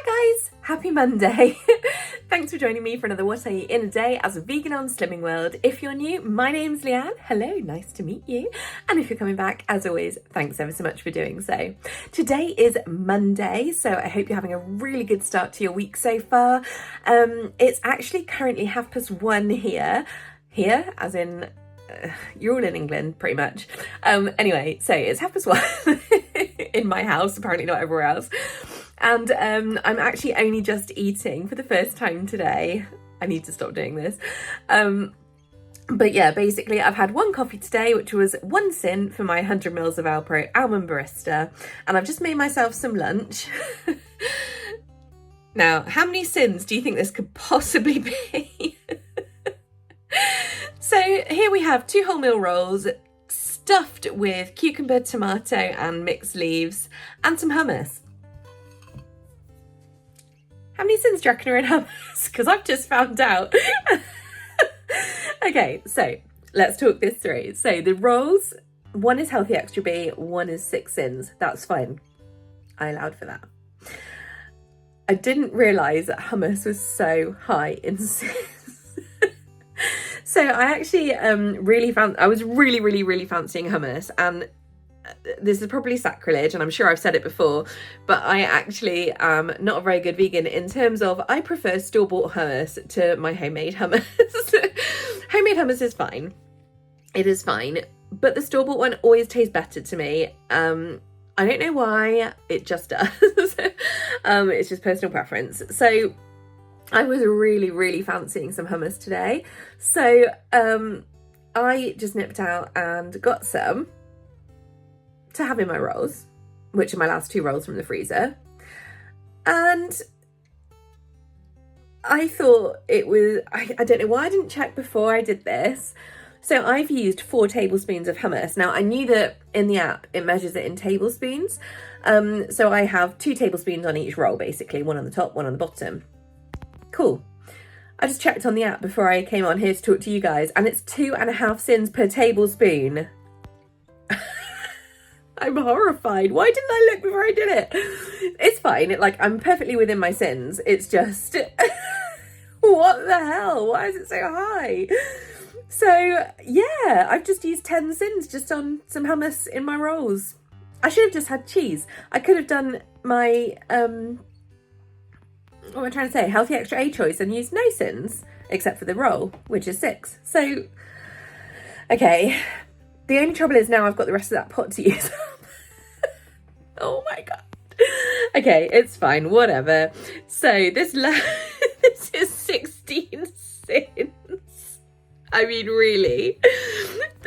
guys, happy Monday. Thanks for joining me for another What I Eat in a Day as a vegan on Slimming World. If you're new, my name's Leanne. Hello, nice to meet you. And if you're coming back, as always, thanks ever so much for doing so. Today is Monday, so I hope you're having a really good start to your week so far. It's actually currently 1:30 here, as in you're all in England pretty much. Anyway, so it's 1:30 in my house, apparently not everywhere else. And I'm actually only just eating for the first time today. I need to stop doing this. But yeah, basically I've had one coffee today, which was 1 syn for my 100 mils of Alpro Almond Barista. And I've just made myself some lunch. Now, how many syns do you think this could possibly be? So here we have 2 wholemeal rolls stuffed with cucumber, tomato and mixed leaves and some hummus. How many syns do you reckon are in hummus? Because I've just found out. Okay, so let's talk this through. So the rolls, one is healthy extra B, one is 6 syns. That's fine. I allowed for that. I didn't realise that hummus was so high in syns. So I actually I was really fancying hummus, and this is probably sacrilege and I'm sure I've said it before, but I actually am not a very good vegan in terms of I prefer store-bought hummus to my homemade hummus. Homemade hummus is fine. It is fine, but the store-bought one always tastes better to me. I don't know why, it just does. It's just personal preference. So I was really fancying some hummus today. So I just nipped out and got some to have in my rolls, which are my last 2 rolls from the freezer. And I thought it was, I don't know why I didn't check before I did this. So I've used 4 tablespoons of hummus. Now I knew that in the app it measures it in tablespoons. So I have 2 tablespoons on each roll, basically, one on the top, one on the bottom. Cool. I just checked on the app before I came on here to talk to you guys, and it's 2.5 syns per tablespoon. I'm horrified. Why didn't I look before I did it? It's fine. I'm perfectly within my syns. It's just, what the hell? Why is it so high? So yeah, I've just used 10 syns just on some hummus in my rolls. I should have just had cheese. I could have done my, what am I trying to say? Healthy extra A choice and used no syns, except for the roll, which is 6. So, okay. The only trouble is now I've got the rest of that pot to use up. Oh my God. Okay, it's fine, whatever. So this is 16 syns. I mean, really.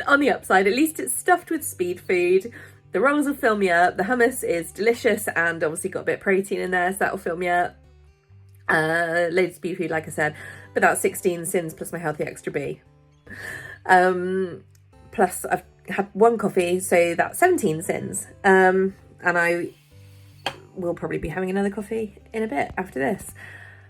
On the upside, at least it's stuffed with speed food. The rolls will fill me up. The hummus is delicious and obviously got a bit of protein in there, so that'll fill me up. Loads of speed food, like I said. But that's 16 syns plus my healthy extra B. Plus I've had 1 coffee, so that's 17 syns. And I will probably be having another coffee in a bit after this.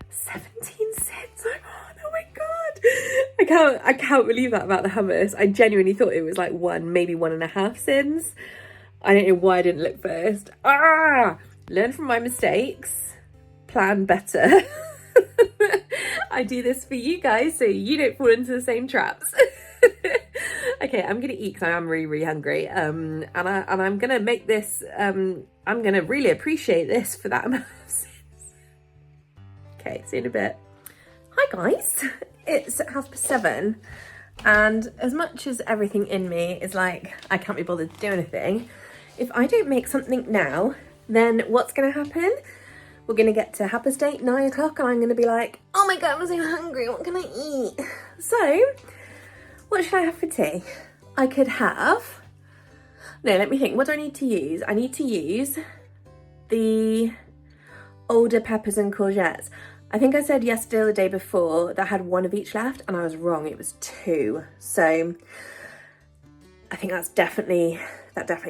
17 syns, I'm on, oh my God. I can't believe that about the hummus. I genuinely thought it was like 1, maybe 1.5 syns. I don't know why I didn't look first. Learn from my mistakes, plan better. I do this for you guys so you don't fall into the same traps. Okay, I'm gonna eat because I am really hungry. And I'm gonna make this. I'm gonna really appreciate this for that amount of syns. Okay, see you in a bit. Hi guys, it's 7:30, and as much as everything in me is like I can't be bothered to do anything, if I don't make something now, then what's gonna happen? We're gonna get to 9 o'clock, and I'm gonna be like, oh my God, I'm so hungry. What can I eat? So. What should I have for tea? I could have, no, let me think. What do I need to use? I need to use the older peppers and courgettes. I think I said yesterday or the day before that I had 1 of each left, and I was wrong. It was 2. So I think that definitely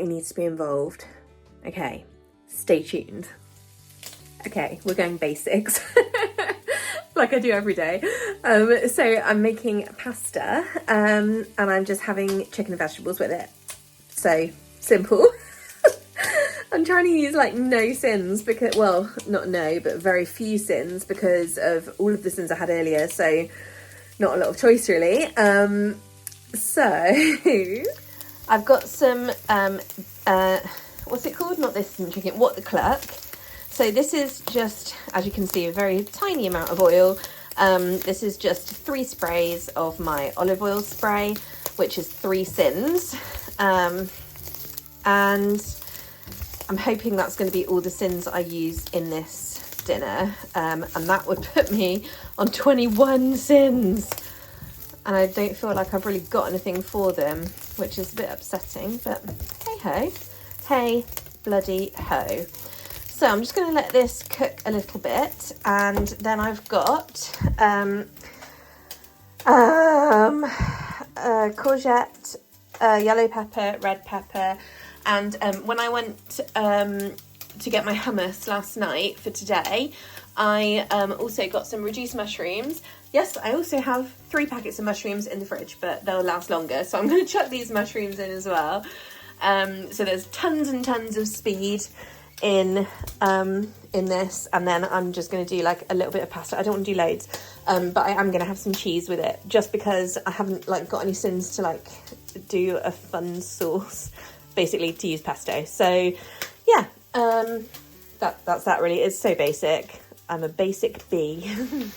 needs to be involved. Okay, stay tuned. Okay, we're going basics. Like I do every day. So I'm making pasta and I'm just having chicken and vegetables with it. So simple. I'm trying to use like no syns because, well, not no, but very few syns because of all of the syns I had earlier. So not a lot of choice really. So I've got some, what's it called? Not this chicken, what the cluck. So this is just, as you can see, a very tiny amount of oil. This is just 3 sprays of my olive oil spray, which is 3 syns. And I'm hoping that's going to be all the syns I use in this dinner. And that would put me on 21 syns. And I don't feel like I've really got anything for them, which is a bit upsetting, but hey ho. Hey bloody ho. So I'm just going to let this cook a little bit, and then I've got courgette, yellow pepper, red pepper, and when I went to get my hummus last night for today, I also got some reduced mushrooms. Yes, I also have 3 packets of mushrooms in the fridge, but they'll last longer, so I'm going to chuck these mushrooms in as well. So there's tons and tons of speed in this, and then I'm just going to do like a little bit of pasta. I don't want to do loads, but I am going to have some cheese with it, just because I haven't like got any syns to like do a fun sauce, basically, to use pesto. So yeah, that's that really. It's so basic. I'm a basic bee.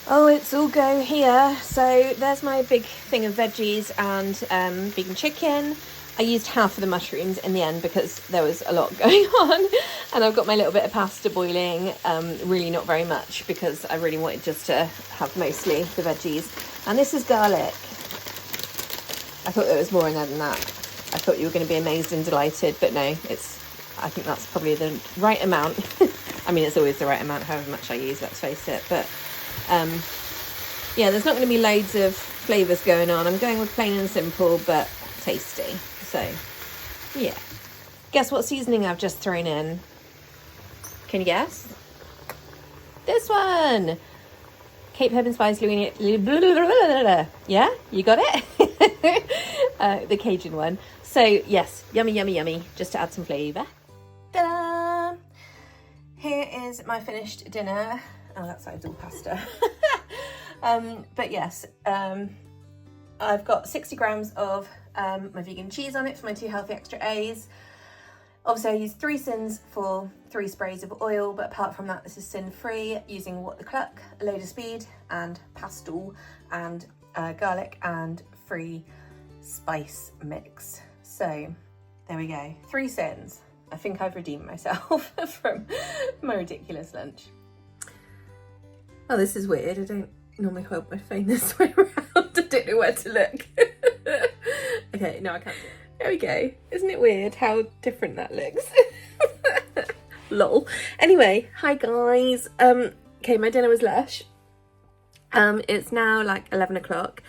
Oh, it's all go here. So there's my big thing of veggies and vegan chicken. I used half of the mushrooms in the end because there was a lot going on, and I've got my little bit of pasta boiling, really not very much because I really wanted just to have mostly the veggies. And this is garlic. I thought there was more in there than that. I thought you were going to be amazed and delighted, but no, I think that's probably the right amount. I mean, it's always the right amount, however much I use, let's face it. But yeah, there's not going to be loads of flavours going on. I'm going with plain and simple, but tasty. So yeah, guess what seasoning I've just thrown in? Can you guess? This one, Cape Herb and Spice. Yeah, you got it. The Cajun one. So yes, yummy, yummy, yummy, just to add some flavour. Ta-da! Here is my finished dinner. Oh, that side's all pasta. But yes, I've got 60 grams of my vegan cheese on it for my 2 healthy extra A's. Obviously I used 3 syns for 3 sprays of oil, but apart from that, this is sin free, using what the cluck, a load of speed and pastel and garlic and free spice mix. So there we go, 3 syns. I think I've redeemed myself from my ridiculous lunch. Oh, this is weird. I don't normally hold my phone this way around. I don't know where to look. Okay, no, I can't. There we go. Isn't it weird how different that looks? Lol. Anyway, hi guys. Okay, my dinner was lush. It's now like 11 o'clock.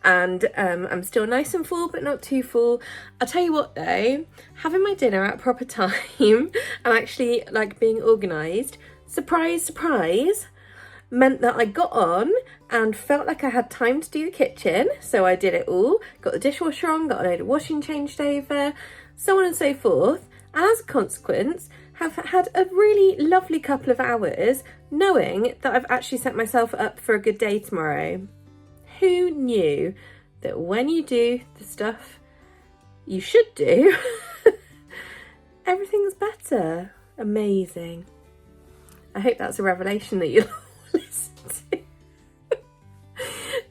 And I'm still nice and full, but not too full. I'll tell you what though, having my dinner at proper time and actually like being organised, surprise, surprise, meant that I got on and felt like I had time to do the kitchen. So I did it all, got the dishwasher on, got a load of washing changed over, so on and so forth. And as a consequence, have had a really lovely couple of hours knowing that I've actually set myself up for a good day tomorrow. Who knew that when you do the stuff you should do, everything's better? Amazing. I hope that's a revelation that you'll listen to.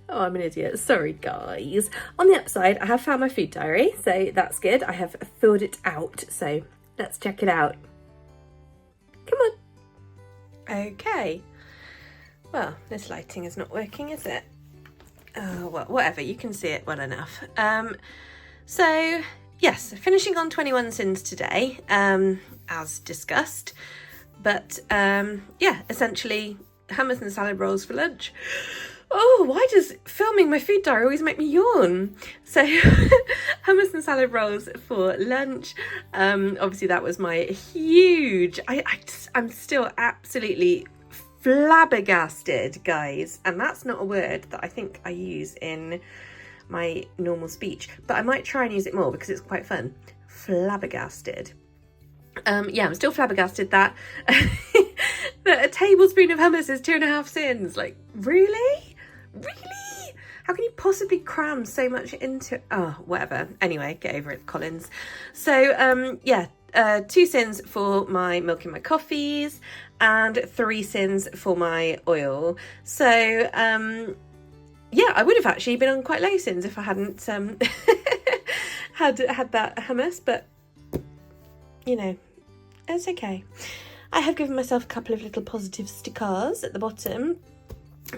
Oh, I'm an idiot. Sorry, guys. On the upside, I have found my food diary, so that's good. I have filled it out, so let's check it out. Come on. Okay. Well, this lighting is not working, is it? Oh, well, whatever, you can see it well enough. So yes, finishing on 21 syns today, as discussed, but yeah, essentially hummus and salad rolls for lunch. Oh, why does filming my food diary always make me yawn? So hummus and salad rolls for lunch. Obviously that was my huge, I'm still absolutely flabbergasted, guys, and that's not a word that I think I use in my normal speech, but I might try and use it more because it's quite fun. Flabbergasted Yeah, I'm still flabbergasted that that a tablespoon of hummus is 2.5 syns. Like, really? Really? How can you possibly cram so much into... Oh, whatever. Anyway, get over it, Collins. So, yeah, 2 syns for my milk in my coffees and 3 syns for my oil. So, yeah, I would have actually been on quite low syns if I hadn't had that hummus, but, you know, it's okay. I have given myself a couple of little positive stickers at the bottom,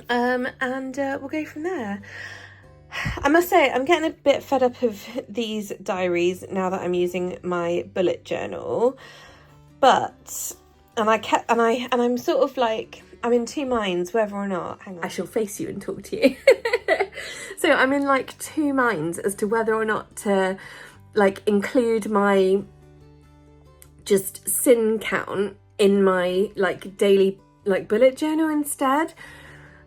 and we'll go from there. I must say, I'm getting a bit fed up of these diaries now that I'm using my bullet journal, but I'm sort of like, I'm in 2 minds whether or not, hang on, I shall face you and talk to you. So I'm in like 2 minds as to whether or not to like include my just syn count in my like daily like bullet journal instead,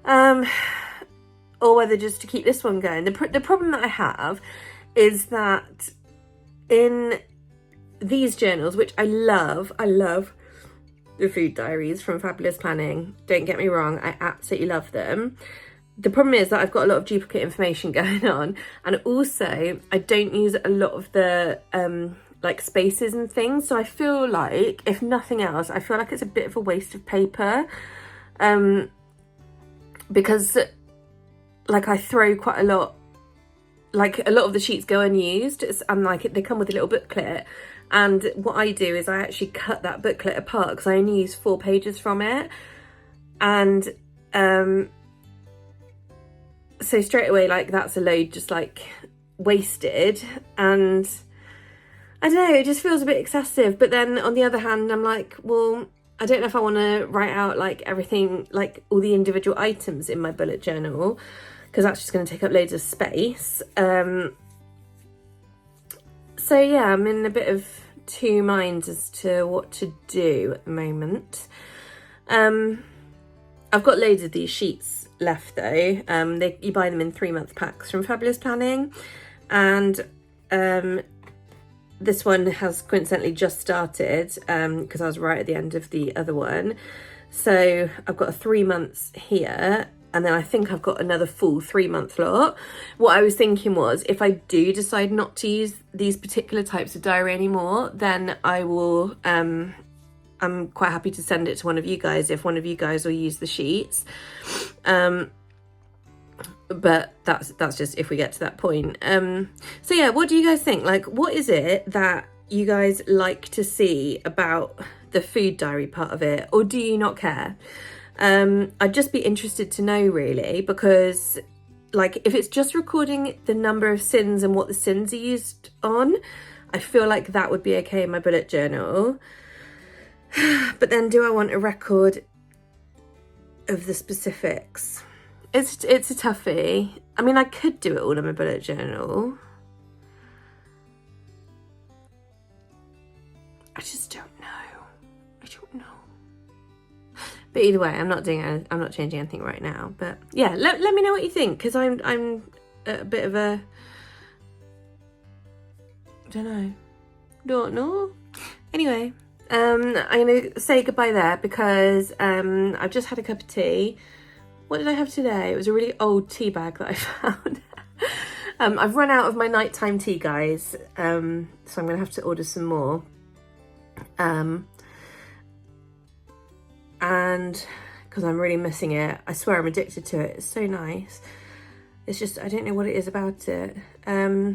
or whether just to keep this one going. The problem that I have is that in these journals, which I love the food diaries from Fabulous Planning, don't get me wrong, I absolutely love them. The problem is that I've got a lot of duplicate information going on, and also I don't use a lot of the like spaces and things, so I feel like, if nothing else, I feel like it's a bit of a waste of paper, because like I throw quite a lot, like a lot of the sheets go unused, and like they come with a little booklet, and what I do is I actually cut that booklet apart because I only use 4 pages from it, and so straight away like that's a load just like wasted, and I don't know, it just feels a bit excessive. But then on the other hand, I'm like, well, I don't know if I want to write out like everything, like all the individual items in my bullet journal, because that's just going to take up loads of space. So yeah, I'm in a bit of 2 minds as to what to do at the moment. I've got loads of these sheets left though. You buy them in 3-month packs from Fabulous Planning, and this one has coincidentally just started because I was right at the end of the other one. So I've got a 3 months here, and then I think I've got another full 3-month lot. What I was thinking was, if I do decide not to use these particular types of diary anymore, then I will, I'm quite happy to send it to one of you guys if one of you guys will use the sheets. But that's just if we get to that point. So yeah, what do you guys think? Like, what is it that you guys like to see about the food diary part of it, or do you not care? I'd just be interested to know, really, because like if it's just recording the number of syns and what the syns are used on, I feel like that would be okay in my bullet journal. But then do I want a record of the specifics? It's a toughie. I mean, I could do it all in my bullet journal. I just don't know. I don't know. But either way, I'm not changing anything right now. But yeah, let me know what you think, because I'm a bit of a, don't know. Anyway, I'm gonna say goodbye there because I've just had a cup of tea. What did I have today? It was a really old tea bag that I found. I've run out of my nighttime tea, guys, so I'm gonna have to order some more. And because I'm really missing it, I swear I'm addicted to it. It's so nice. It's just, I don't know what it is about it. Yeah,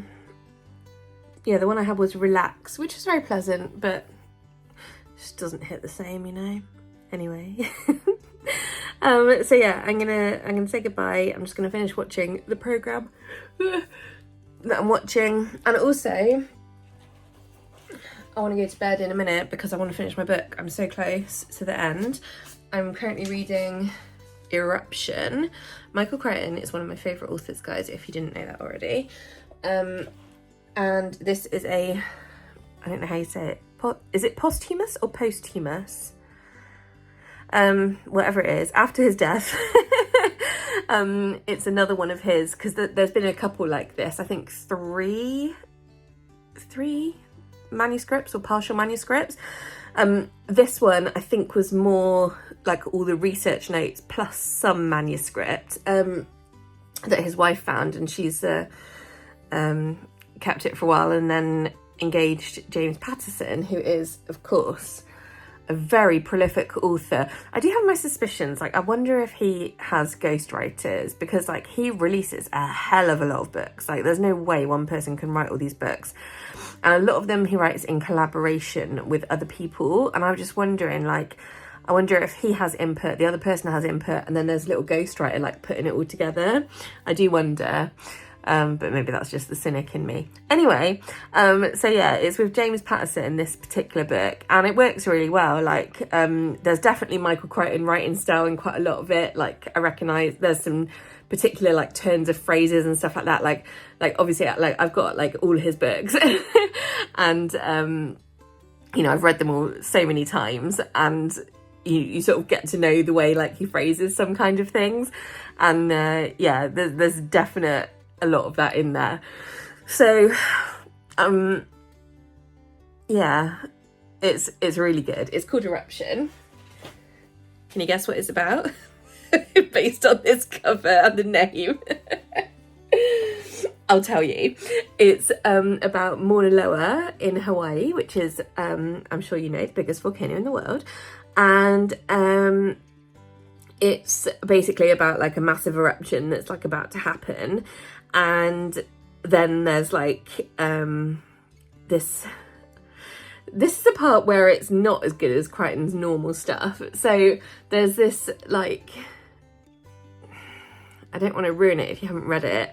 the one I had was Relax, which is very pleasant, but just doesn't hit the same, you know. Anyway. So yeah, I'm gonna say goodbye. I'm just gonna finish watching the programme that I'm watching, and also I want to go to bed in a minute because I want to finish my book. I'm so close to the end. I'm currently reading Eruption. Michael Crichton is one of my favourite authors, guys, if you didn't know that already. And this is I don't know how you say it. Is it posthumous or posthumous? Whatever it is, after his death. It's another one of his, because there's been a couple like this. I think three manuscripts or partial manuscripts. This one I think was more like all the research notes plus some manuscript that his wife found, and she's kept it for a while and then engaged James Patterson, who is of course a very prolific author. I do have my suspicions, like I wonder if he has ghostwriters, because like he releases a hell of a lot of books. Like there's no way one person can write all these books, and a lot of them he writes in collaboration with other people. And I was just wondering, like, I wonder if he has input, the other person has input, and then there's a little ghostwriter like putting it all together. I do wonder. But maybe that's just the cynic in me. Anyway, so yeah, it's with James Patterson, this particular book, and it works really well. Like, there's definitely Michael Crichton writing style in quite a lot of it. Like, I recognise there's some particular like turns of phrases and stuff like that. Like obviously, like I've got like all his books, and you know, I've read them all so many times, and you sort of get to know the way like he phrases some kind of things, and yeah, there's definite a lot of that in there. So yeah, it's really good. It's called Eruption. Can you guess what it's about? Based on this cover and the name. I'll tell you. It's about Mauna Loa in Hawaii, which is I'm sure you know, the biggest volcano in the world, and it's basically about like a massive eruption that's like about to happen. And then there's like this is the part where it's not as good as Crichton's normal stuff. So there's this, like, I don't want to ruin it if you haven't read it,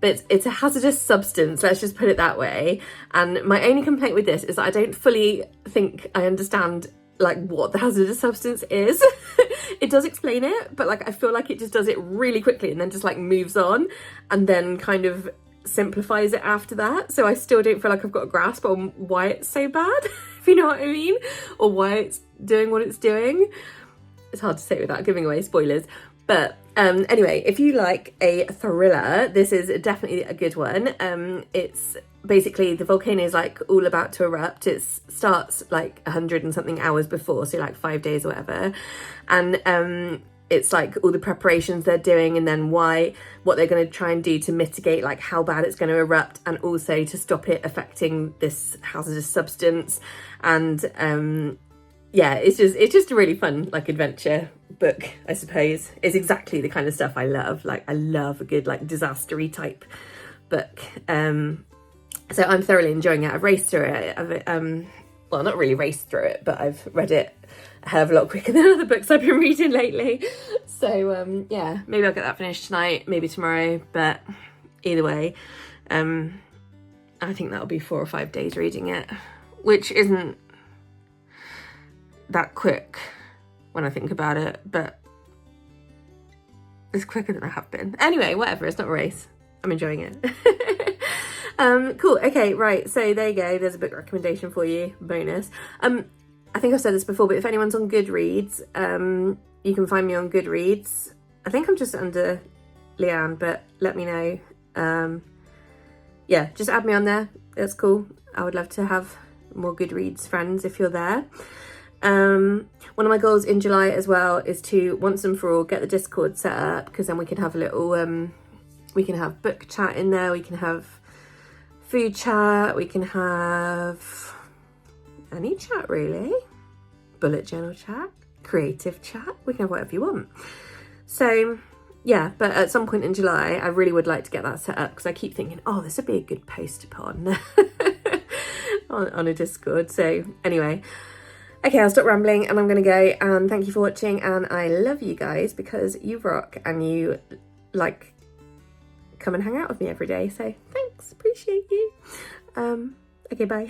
but it's a hazardous substance, let's just put it that way. And my only complaint with this is that I don't fully think I understand like what the hazardous substance is. It does explain it, but like I feel like it just does it really quickly and then just like moves on and then kind of simplifies it after that. So I still don't feel like I've got a grasp on why it's so bad, if you know what I mean, or why it's doing what it's doing. It's hard to say without giving away spoilers. But anyway, if you like a thriller, this is definitely a good one. It's basically the volcano is like all about to erupt. It starts like 100 and something hours before, so like 5 days or whatever. And it's like all the preparations they're doing, and then what they're going to try and do to mitigate like how bad it's going to erupt, and also to stop it affecting this hazardous substance. And yeah, it's just a really fun like adventure book, I suppose. It's exactly the kind of stuff I love. Like I love a good like disastery type book. So I'm thoroughly enjoying it. I've raced through it. Well, not really raced through it, but I've read it a hell of a lot quicker than other books I've been reading lately. So yeah, maybe I'll get that finished tonight, maybe tomorrow, but either way, I think that'll be 4 or 5 days reading it, which isn't that quick when I think about it, but it's quicker than I have been. Anyway, whatever, it's not a race. I'm enjoying it. Cool. Okay, right. So there you go. There's a book recommendation for you. Bonus. I think I've said this before, but if anyone's on Goodreads, you can find me on Goodreads. I think I'm just under Leanne, but let me know. Yeah, just add me on there. That's cool. I would love to have more Goodreads friends if you're there. One of my goals in July as well is to once and for all get the Discord set up, because then we can have a little we can have book chat in there, we can have food chat, we can have any chat really, bullet journal chat, creative chat, we can have whatever you want. So yeah, but at some point in July I really would like to get that set up, because I keep thinking, oh, this would be a good post to put on on a Discord. So anyway, okay, I'll stop rambling and I'm gonna go, and thank you for watching, and I love you guys because you rock and you like come and hang out with me every day, so thanks, appreciate you. Okay, bye.